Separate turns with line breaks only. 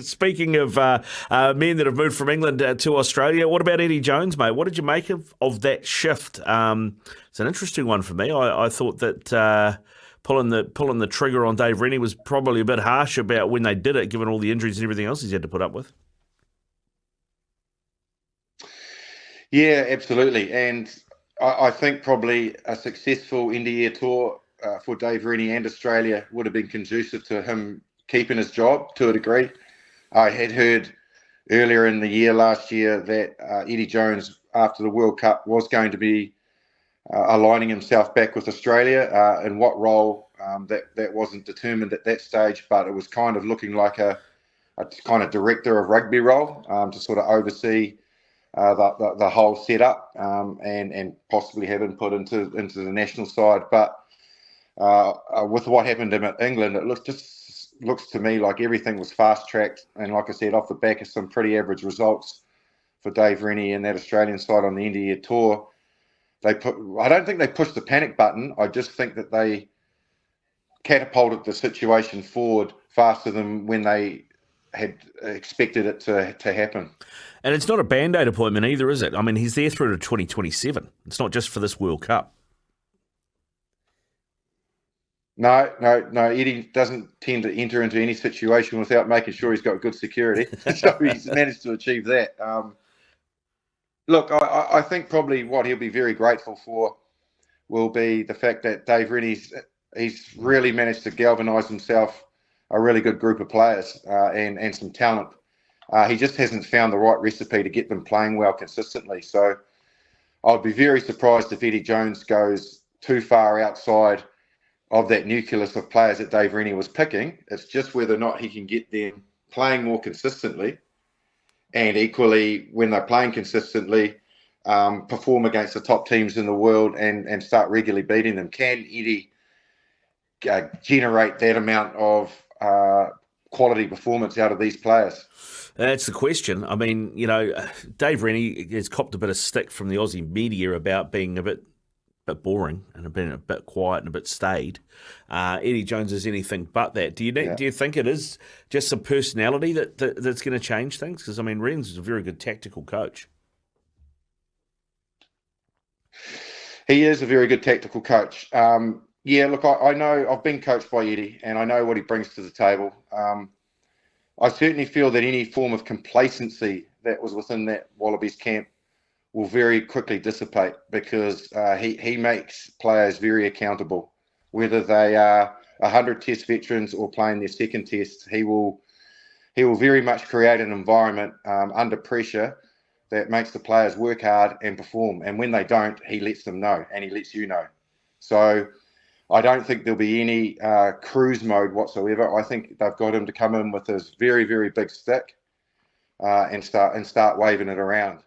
Speaking of men that have moved from England to Australia, what about Eddie Jones, mate? What did you make of that shift? It's an interesting one for me. I thought that pulling the trigger on Dave Rennie was probably a bit harsh about when they did it, given all the injuries and everything else he's had to put up with.
Yeah, absolutely. And I think probably a successful India tour for Dave Rennie and Australia would have been conducive to him keeping his job to a degree. I had heard earlier in the year last year that Eddie Jones, after the World Cup, was going to be aligning himself back with Australia. In what role, that wasn't determined at that stage, but it was kind of looking like a kind of director of rugby role to sort of oversee the whole setup and possibly have input into the national side. But with what happened to him at England, it looks to me like everything was fast tracked, and like I said, off the back of some pretty average results for Dave Rennie and that Australian side on the India tour. I don't think they pushed the panic button. I just think that they catapulted the situation forward faster than when they had expected it to happen.
And it's not a band-aid appointment either, is it? I mean, he's there through to 2027. It's not just for this World Cup.
No. Eddie doesn't tend to enter into any situation without making sure he's got good security. So he's managed to achieve that. Look, I think probably what he'll be very grateful for will be the fact that Dave Rennie's he's really managed to galvanise himself a really good group of players and some talent. He just hasn't found the right recipe to get them playing well consistently. So I'd be very surprised if Eddie Jones goes too far outside of that nucleus of players that Dave Rennie was picking. It's just whether or not he can get them playing more consistently, and equally, when they're playing consistently, perform against the top teams in the world and start regularly beating them. Can Eddie generate that amount of quality performance out of these players?
That's the question. I mean, Dave Rennie has copped a bit of stick from the Aussie media about being a bit boring and being a bit quiet and a bit staid. Eddie Jones is anything but that. Do you think it is just some personality that's going to change things? Because, I mean, Ren's is a very good tactical coach.
He is a very good tactical coach. Yeah, look, I know I've been coached by Eddie and I know what he brings to the table. I certainly feel that any form of complacency that was within that Wallabies camp will very quickly dissipate because he makes players very accountable. Whether they are 100 test veterans or playing their second test, he will very much create an environment under pressure that makes the players work hard and perform. And when they don't, he lets them know and he lets you know. So I don't think there'll be any cruise mode whatsoever. I think they've got him to come in with his very, very big stick and start waving it around.